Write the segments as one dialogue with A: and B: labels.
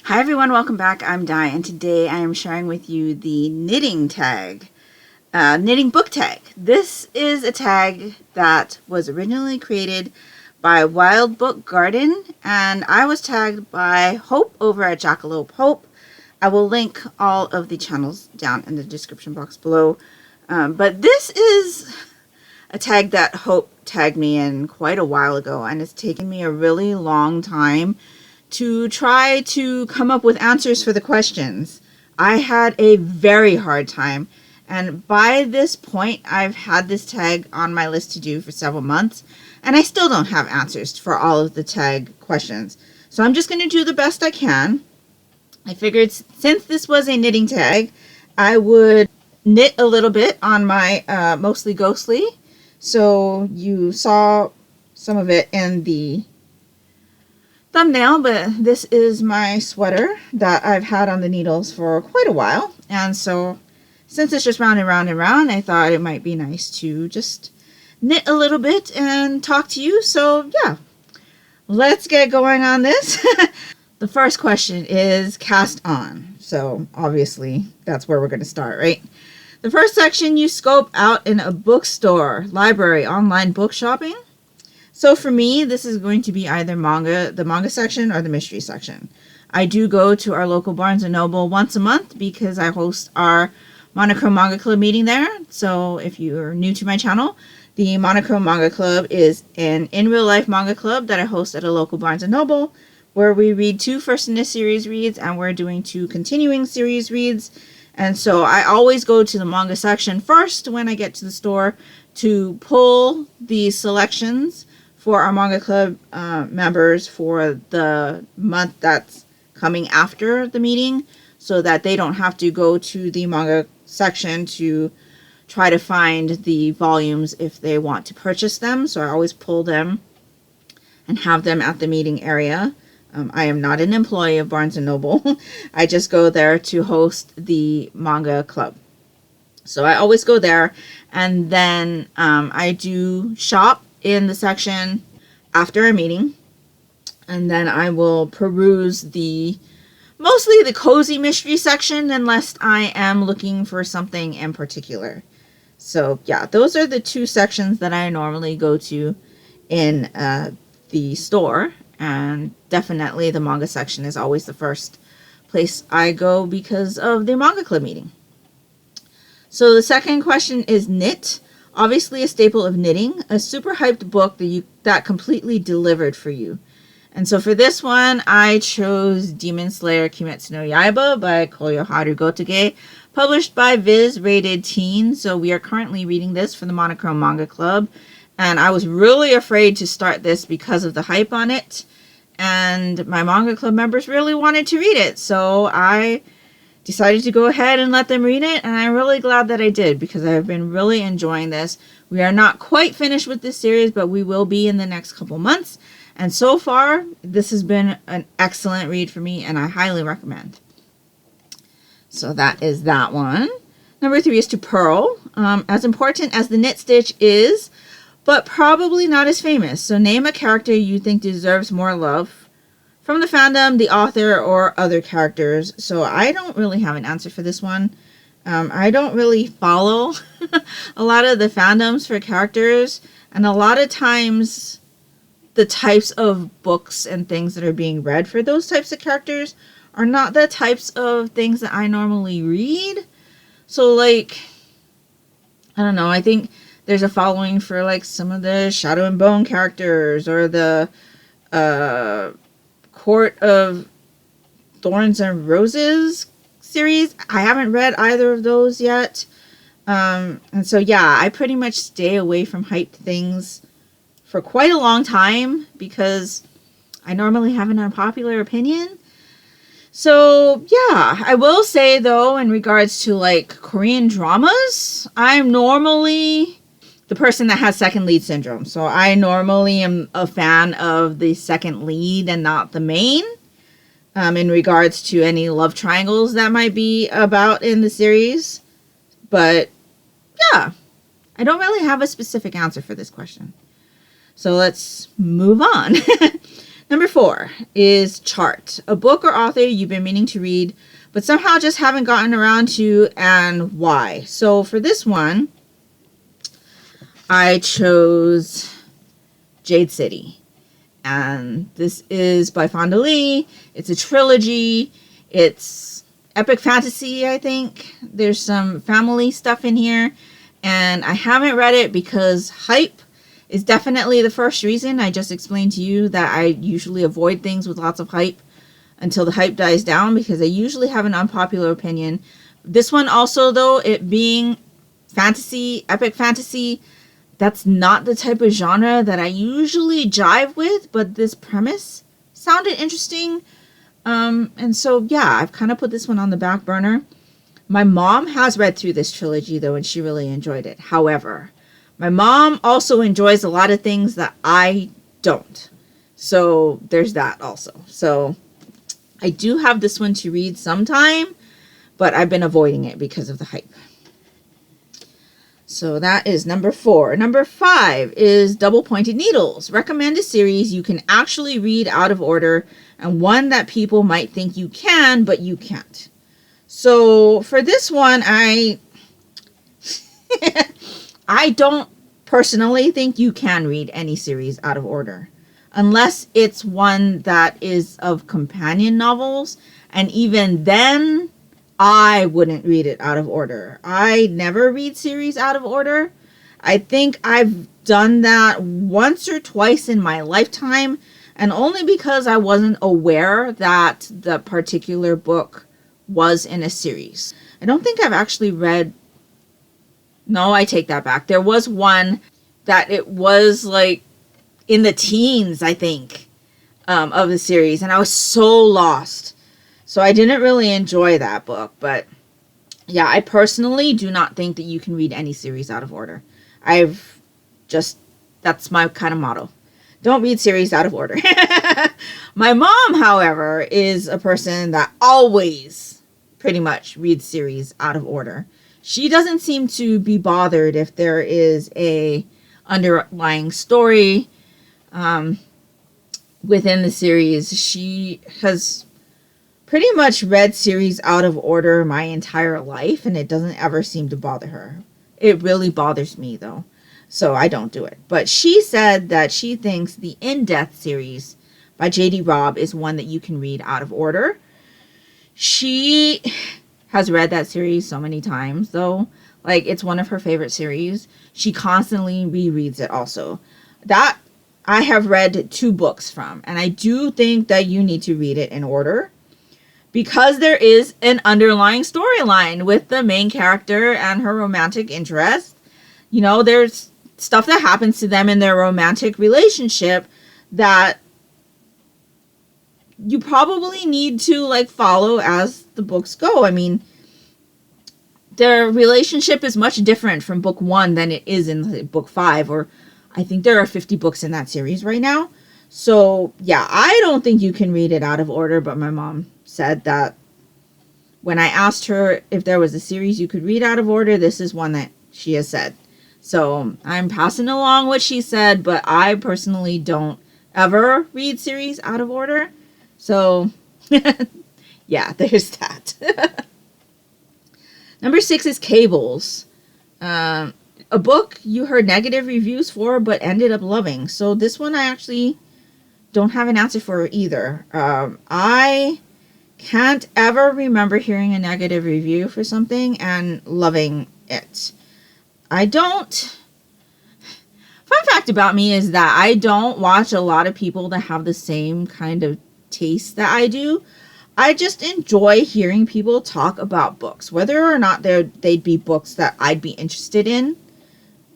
A: Hi everyone, welcome back. I'm Di, and today I am sharing with you the knitting tag, knitting book tag. This is a tag that was originally created by Wilde Book Garden, and I was tagged by Hope over at Jackalope Hope. I will link all of the channels down in the description box below. But this is a tag that Hope tagged me in quite a while ago, and it's taken me a really long time to try to come up with answers for the questions. I had a very hard time, and by this point I've had this tag on my list to do for several months, and I still don't have answers for all of the tag questions. So I'm just going to do the best I can. I figured since this was a knitting tag, I would knit a little bit on my Mostly Ghostly. So you saw some of it in the thumbnail, but this is my sweater that I've had on the needles for quite a while, and so since it's just round and round and round, I thought it might be nice to just knit a little bit and talk to you. So yeah, let's get going on this. The first question is cast on, so obviously that's where we're going to start, right? The first section, you scope out in a bookstore, library, online book shopping. So for me, this is going to be either the manga section or the mystery section. I do go to our local Barnes & Noble once a month because I host our Monochrome Manga Club meeting there. So if you're new to my channel, the Monochrome Manga Club is an in-real-life manga club that I host at a local Barnes & Noble, where we read 2 first-in-a-series reads, and we're doing 2 continuing series reads. And so I always go to the manga section first when I get to the store to pull the selections for our manga club members for the month that's coming after the meeting, so that they don't have to go to the manga section to try to find the volumes if they want to purchase them. So I always pull them and have them at the meeting area. I am not an employee of Barnes & Noble. I just go there to host the manga club. So I always go there, and then I do shop in the section after a meeting, and then I will peruse mostly the cozy mystery section unless I am looking for something in particular. So yeah, those are the 2 sections that I normally go to in the store, and definitely the manga section is always the first place I go because of the manga club meeting. So the second question is knit. Obviously a staple of knitting, a super hyped book that completely delivered for you. And so for this one, I chose Demon Slayer Kimetsu no Yaiba by Koyoharu Gotege, published by Viz, rated teen. So we are currently reading this for the Monochrome Manga Club, and I was really afraid to start this because of the hype on it, and my manga club members really wanted to read it, so I decided to go ahead and let them read it, and I'm really glad that I did because I've been really enjoying this. We are not quite finished with this series, but we will be in the next couple months, and so far this has been an excellent read for me, and I highly recommend. So that is that one. Number 3 is to Purl. As important as the knit stitch is, but probably not as famous. So name a character you think deserves more love from the fandom, the author, or other characters. So I don't really have an answer for this one. I don't really follow a lot of the fandoms for characters, and a lot of times the types of books and things that are being read for those types of characters are not the types of things that I normally read. So like, I don't know, I think there's a following for like some of the Shadow and Bone characters, or the Court of Thorns and Roses series. I haven't read either of those yet. And so yeah, I pretty much stay away from hyped things for quite a long time because I normally have an unpopular opinion. So yeah, I will say though, in regards to like Korean dramas, I'm normally the person that has second lead syndrome. So I normally am a fan of the second lead and not the main, in regards to any love triangles that might be about in the series. But yeah, I don't really have a specific answer for this question. So let's move on. Number 4 is Chart, a book or author you've been meaning to read, but somehow just haven't gotten around to, and why. So for this one, I chose Jade City. And this is by Fonda Lee. It's a trilogy. It's epic fantasy, I think. There's some family stuff in here. And I haven't read it because hype is definitely the first reason. I just explained to you that I usually avoid things with lots of hype until the hype dies down, because I usually have an unpopular opinion. This one also, though, it being fantasy, epic fantasy, that's not the type of genre that I usually jive with, but this premise sounded interesting. And so, yeah, I've kind of put this one on the back burner. My mom has read through this trilogy, though, and she really enjoyed it. However, my mom also enjoys a lot of things that I don't. So there's that also. So I do have this one to read sometime, but I've been avoiding it because of the hype. So that is number 4. Number 5 is Double Pointed Needles. Recommend a series you can actually read out of order, and one that people might think you can, but you can't. So for this one, I don't personally think you can read any series out of order, unless it's one that is of companion novels, and even then, I wouldn't read it out of order. I never read series out of order. I think I've done that once or twice in my lifetime, and only because I wasn't aware that the particular book was in a series. I don't think I've actually read... No, I take that back. There was one that it was like in the teens, I think, of the series, and I was so lost. So I didn't really enjoy that book, but yeah, I personally do not think that you can read any series out of order. That's my kind of motto. Don't read series out of order. My mom, however, is a person that always pretty much reads series out of order. She doesn't seem to be bothered if there is a underlying story within the series. She has pretty much read series out of order my entire life, and it doesn't ever seem to bother her. It really bothers me, though, so I don't do it. But she said that she thinks the In Death series by J.D. Robb is one that you can read out of order. She has read that series so many times, though. Like, it's one of her favorite series. She constantly rereads it also. That I have read 2 books from, and I do think that you need to read it in order, because there is an underlying storyline with the main character and her romantic interest. You know, there's stuff that happens to them in their romantic relationship that you probably need to, like, follow as the books go. I mean, their relationship is much different from book 1 than it is in book 5, or I think there are 50 books in that series right now. So, yeah, I don't think you can read it out of order, but my mom said that when I asked her if there was a series you could read out of order, this is one that she has said. So I'm passing along what she said, but I personally don't ever read series out of order. So, yeah, there's that. Number 6 is Cables. A book you heard negative reviews for, but ended up loving. So this one I actually don't have an answer for either. I can't ever remember hearing a negative review for something and loving it. Fun fact about me is that I don't watch a lot of people that have the same kind of taste that I do. I just enjoy hearing people talk about books, whether or not they'd be books that I'd be interested in,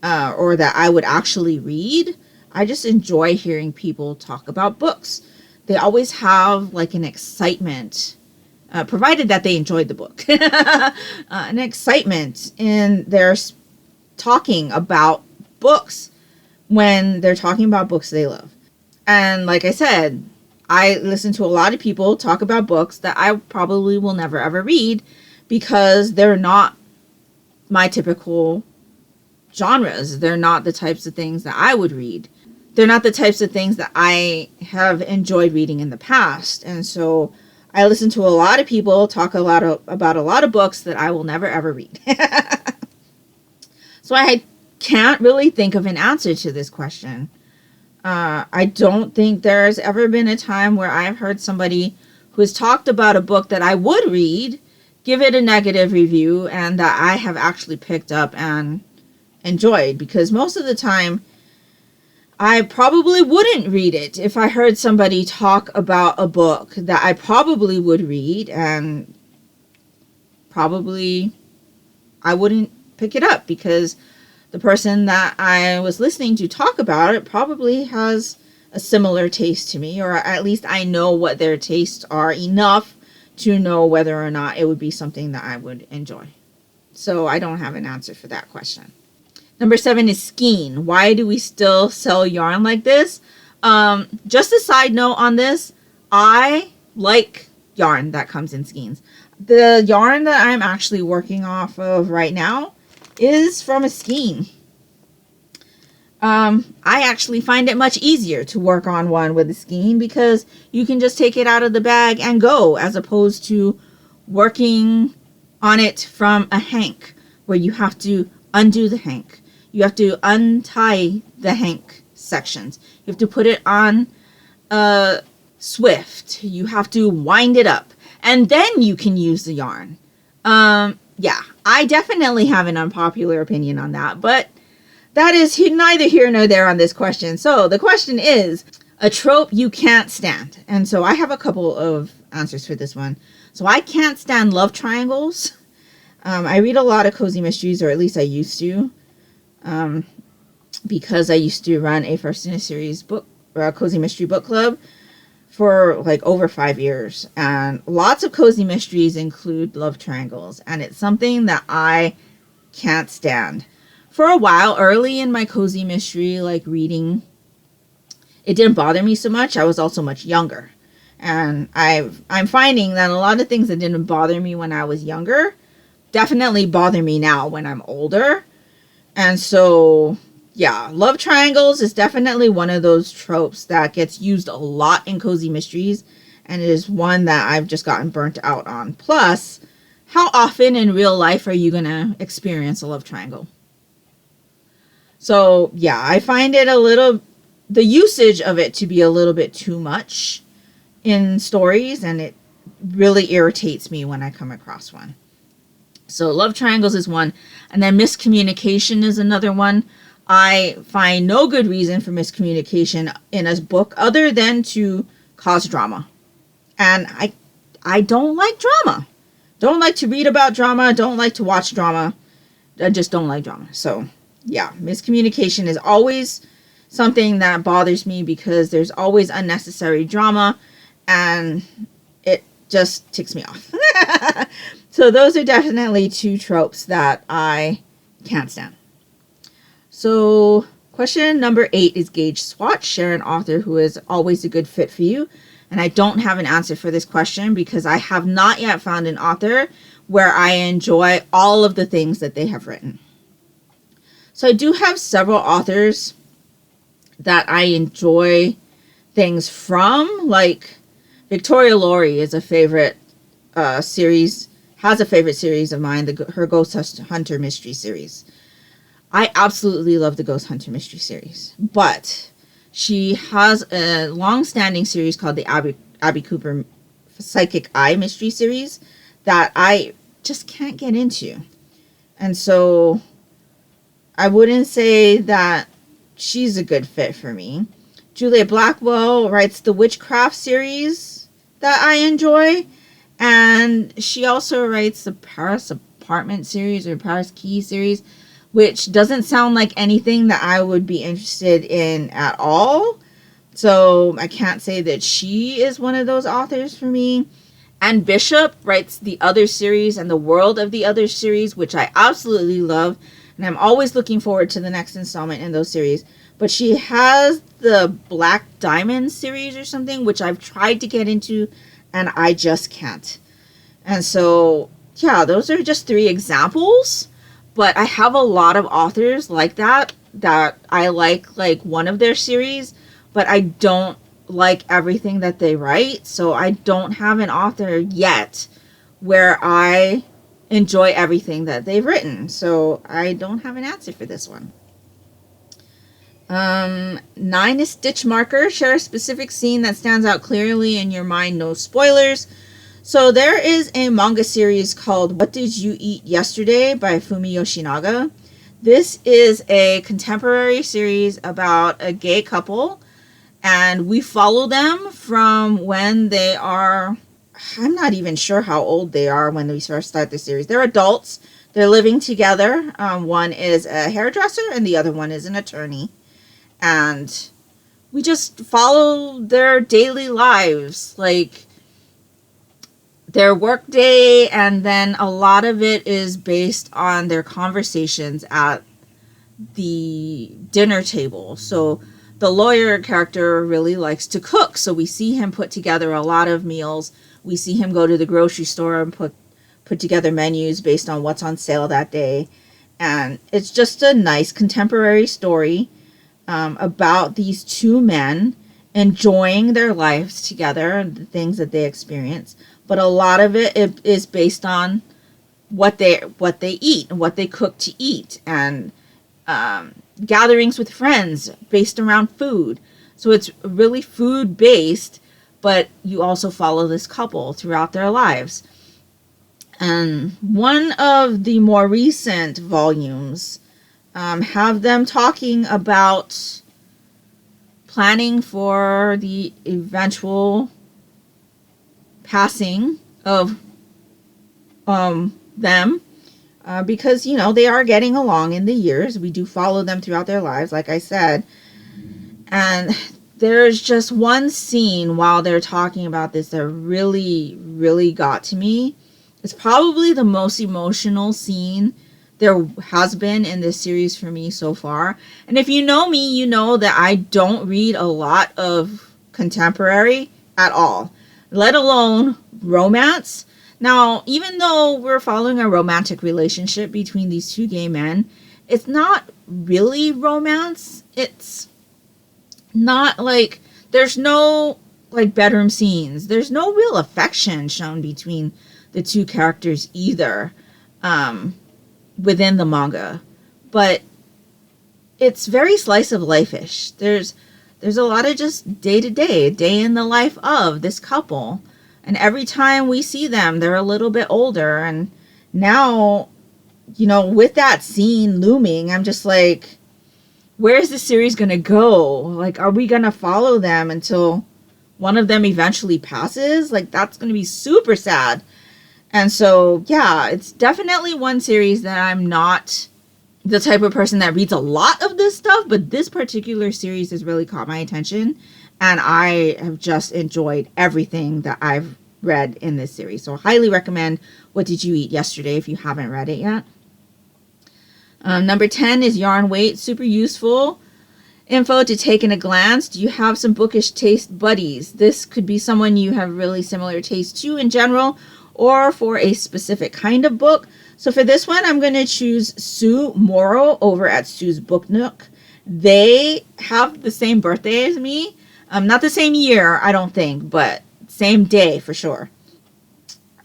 A: or that I would actually read. I just enjoy hearing people talk about books. They always have like an excitement, provided that they enjoyed the book, an excitement in their talking about books when they're talking about books they love. And like I said, I listen to a lot of people talk about books that I probably will never ever read because they're not my typical genres. They're not the types of things that I would read. they're not the types of things that I have enjoyed reading in the past. And so I listen to a lot of people talk about a lot of books that I will never ever read. So I can't really think of an answer to this question. I don't think there's ever been a time where I've heard somebody who has talked about a book that I would read, give it a negative review, and that I have actually picked up and enjoyed. Because most of the time, I probably wouldn't read it if I heard somebody talk about a book that I probably would read, and probably I wouldn't pick it up because the person that I was listening to talk about it probably has a similar taste to me, or at least I know what their tastes are enough to know whether or not it would be something that I would enjoy. So I don't have an answer for that question. Number 7 is skein. Why do we still sell yarn like this? Just a side note on this, I like yarn that comes in skeins. The yarn that I'm actually working off of right now is from a skein. I actually find it much easier to work on one with a skein because you can just take it out of the bag and go, as opposed to working on it from a hank where you have to undo the hank. You have to untie the hank sections. You have to put it on a swift. You have to wind it up. And then you can use the yarn. Yeah, I definitely have an unpopular opinion on that. But that is neither here nor there on this question. So the question is, a trope you can't stand. And so I have a couple of answers for this one. So I can't stand love triangles. I read a lot of cozy mysteries, or at least I used to. Because I used to run a first in a series book, cozy mystery book club for like over 5 years, and lots of cozy mysteries include love triangles, and it's something that I can't stand. For a while, early in my cozy mystery like reading, it didn't bother me so much. I was also much younger, and I'm finding that a lot of things that didn't bother me when I was younger definitely bother me now when I'm older. And so, yeah, love triangles is definitely one of those tropes that gets used a lot in cozy mysteries, and it is one that I've just gotten burnt out on. Plus, how often in real life are you going to experience a love triangle? So, yeah, I find it the usage of it to be a little bit too much in stories, and it really irritates me when I come across one. So love triangles is one. And then miscommunication is another one. I find no good reason for miscommunication in a book other than to cause drama. And I don't like drama. Don't like to read about drama. Don't like to watch drama. I just don't like drama. So yeah, miscommunication is always something that bothers me because there's always unnecessary drama and it just ticks me off. So those are definitely two tropes that I can't stand. So question number 8 is gauge swatch. Share an author who is always a good fit for you. And I don't have an answer for this question because I have not yet found an author where I enjoy all of the things that they have written. So I do have several authors that I enjoy things from, like Victoria Laurie is a favorite series, has a favorite series of mine, her Ghost Hunter Mystery series. I absolutely love the Ghost Hunter Mystery series, but she has a long-standing series called the Abby Cooper Psychic Eye Mystery series that I just can't get into. And so I wouldn't say that she's a good fit for me. Julia Blackwell writes the Witchcraft series that I enjoy. And she also writes the Paris Apartment series or Paris Key series, which doesn't sound like anything that I would be interested in at all. So I can't say that she is one of those authors for me. Anne Bishop writes the Other series and the World of the Other series, which I absolutely love. And I'm always looking forward to the next installment in those series. But she has the Black Diamond series or something, which I've tried to get into and I just can't. And so, yeah, those are just 3 examples. But I have a lot of authors like that that I like one of their series, but I don't like everything that they write. So I don't have an author yet where I enjoy everything that they've written. So I don't have an answer for this one. 9 is Stitch Marker. Share a specific scene that stands out clearly in your mind. No spoilers. So there is a manga series called What Did You Eat Yesterday by Fumi Yoshinaga. This is a contemporary series about a gay couple, and we follow them from when they are, I'm not even sure how old they are when we first start the series. They're adults. They're living together. One is a hairdresser and the other one is an attorney. And we just follow their daily lives, like their work day, and then a lot of it is based on their conversations at the dinner table. So the lawyer character really likes to cook, so we see him put together a lot of meals. We see him go to the grocery store and put together menus based on what's on sale that day. And it's just a nice contemporary story about these two men enjoying their lives together and the things that they experience. But a lot of it is based on what they eat and what they cook to eat, and gatherings with friends based around food. So it's really food based, but you also follow this couple throughout their lives. And one of the more recent volumes have them talking about planning for the eventual passing of them, because they are getting along in the years. We do follow them throughout their lives, like I said. And there's just one scene while they're talking about this that really, really got to me. It's probably the most emotional scene there has been in this series for me so far. And if you know me, you know that I don't read a lot of contemporary at all, let alone romance. Now, even though we're following a romantic relationship between these two gay men, it's not really romance. It's not like, there's no bedroom scenes. There's no real affection shown between the two characters either. Within the manga, but it's very slice of life-ish. There's a lot of just day in the life of this couple, and every time we see them, they're a little bit older. And now, with that scene looming, I'm just like, where's the series gonna go? Like, are we gonna follow them until one of them eventually passes? Like, that's gonna be super sad. And so, yeah, it's definitely one series that I'm not the type of person that reads a lot of this stuff, but this particular series has really caught my attention, and I have just enjoyed everything that I've read in this series. So I highly recommend What Did You Eat Yesterday if you haven't read it yet. Number 10 is Yarn Weight. Super useful info to take in a glance. Do you have some bookish taste buddies? This could be someone you have really similar taste to in general, or for a specific kind of book. So for this one, I'm going to choose Sue Morrow over at Sue's Book Nook. They have the same birthday as me. Not the same year, I don't think, but same day for sure.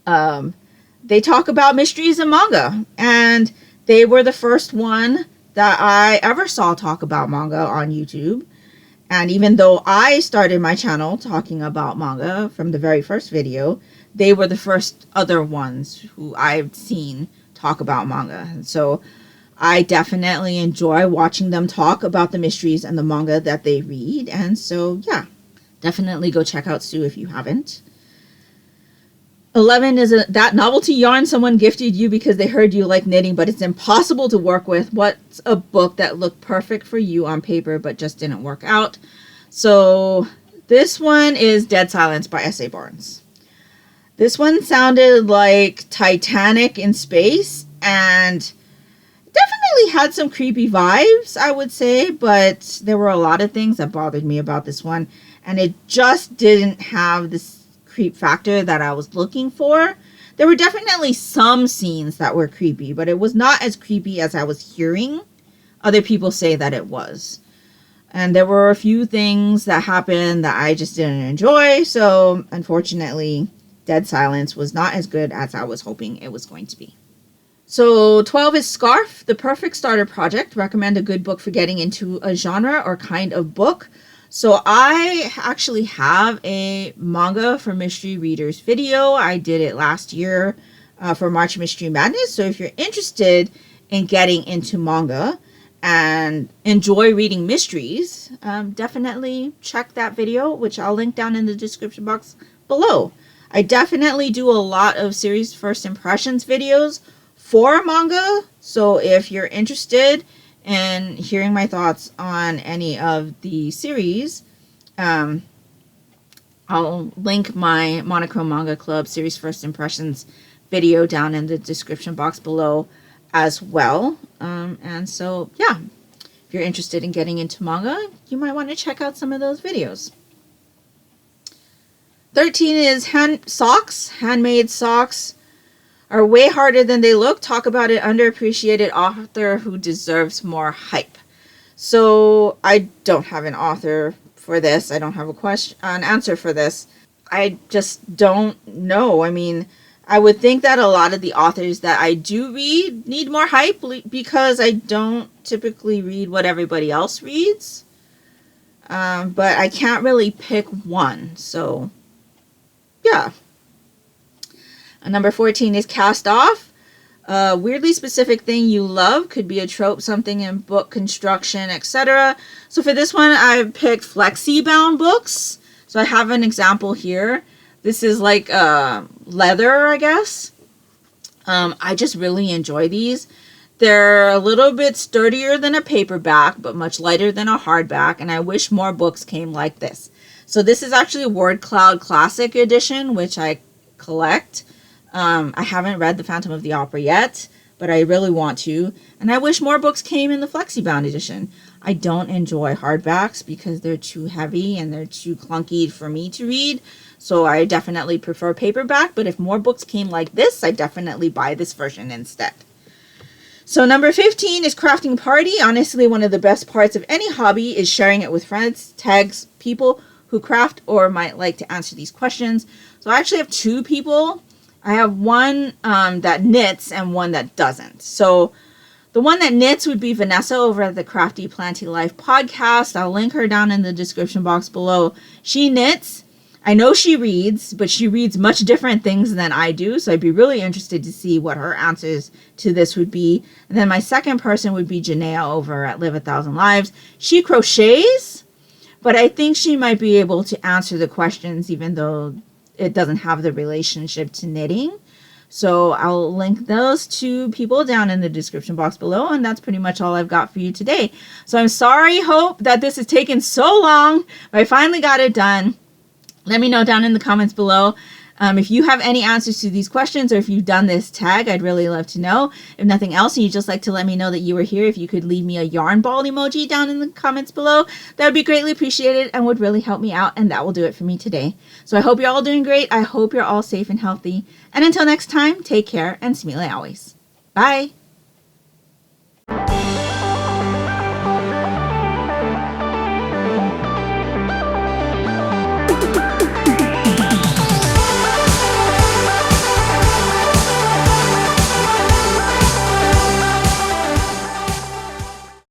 A: They talk about mysteries and manga, and they were the first one that I ever saw talk about manga on YouTube. And even though I started my channel talking about manga from the very first video, they were the first other ones who I've seen talk about manga. And so I definitely enjoy watching them talk about the mysteries and the manga that they read. And so, yeah, definitely go check out Sue if you haven't. 11 is that novelty yarn someone gifted you because they heard you like knitting, but it's impossible to work with. What's a book that looked perfect for you on paper but just didn't work out? So this one is Dead Silence by S.A. Barnes. This one sounded like Titanic in space, and definitely had some creepy vibes, I would say, but there were a lot of things that bothered me about this one, and it just didn't have this creep factor that I was looking for. There were definitely some scenes that were creepy, but it was not as creepy as I was hearing other people say that it was. And there were a few things that happened that I just didn't enjoy. So unfortunately, Dead Silence was not as good as I was hoping it was going to be. So 12 is Scarf, the perfect starter project. Recommend a good book for getting into a genre or kind of book. So I actually have a manga for mystery readers video. I did it last year for March Mystery Madness. So if you're interested in getting into manga and enjoy reading mysteries, definitely check that video, which I'll link down in the description box below. I definitely do a lot of series first impressions videos for manga, so if you're interested in hearing my thoughts on any of the series, I'll link my Monochrome Manga Club series first impressions video down in the description box below as well. And so, yeah, if you're interested in getting into manga, you might want to check out some of those videos. 13 is socks. Handmade socks are way harder than they look. Talk about an underappreciated author who deserves more hype. So I don't have an author for this. I don't have an answer for this. I just don't know. I mean, I would think that a lot of the authors that I do read need more hype because I don't typically read what everybody else reads. But I can't really pick one. So, yeah. Number 14 is Cast Off. A weirdly specific thing you love. Could be a trope, something in book construction, etc. So for this one, I picked flexi-bound books. So I have an example here. This is like leather, I guess. I just really enjoy these. They're a little bit sturdier than a paperback, but much lighter than a hardback. And I wish more books came like this. So this is actually a Word Cloud Classic Edition, which I collect. I haven't read The Phantom of the Opera yet, but I really want to. And I wish more books came in the flexi-bound edition. I don't enjoy hardbacks because they're too heavy and they're too clunky for me to read. So I definitely prefer paperback, but if more books came like this, I definitely buy this version instead. So number 15 is Crafting Party. Honestly, one of the best parts of any hobby is sharing it with friends, tags, people who craft or might like to answer these questions. So I actually have two people. I have one that knits and one that doesn't. So the one that knits would be Vanessa over at the Crafty Planty Life podcast. I'll link her down in the description box below. She knits. I know she reads, but she reads much different things than I do. So I'd be really interested to see what her answers to this would be. And then my second person would be Janaea over at Live a Thousand Lives. She crochets, but I think she might be able to answer the questions even though it doesn't have the relationship to knitting. So I'll link those two people down in the description box below. And that's pretty much all I've got for you today. So I'm sorry, Hope, that this has taken so long, but I finally got it done. Let me know down in the comments below if you have any answers to these questions or if you've done this tag. I'd really love to know. If nothing else, and you'd just like to let me know that you were here, if you could leave me a yarn ball emoji down in the comments below, that would be greatly appreciated and would really help me out. And that will do it for me today. So I hope you're all doing great. I hope you're all safe and healthy. And until next time, take care and smile always. Bye.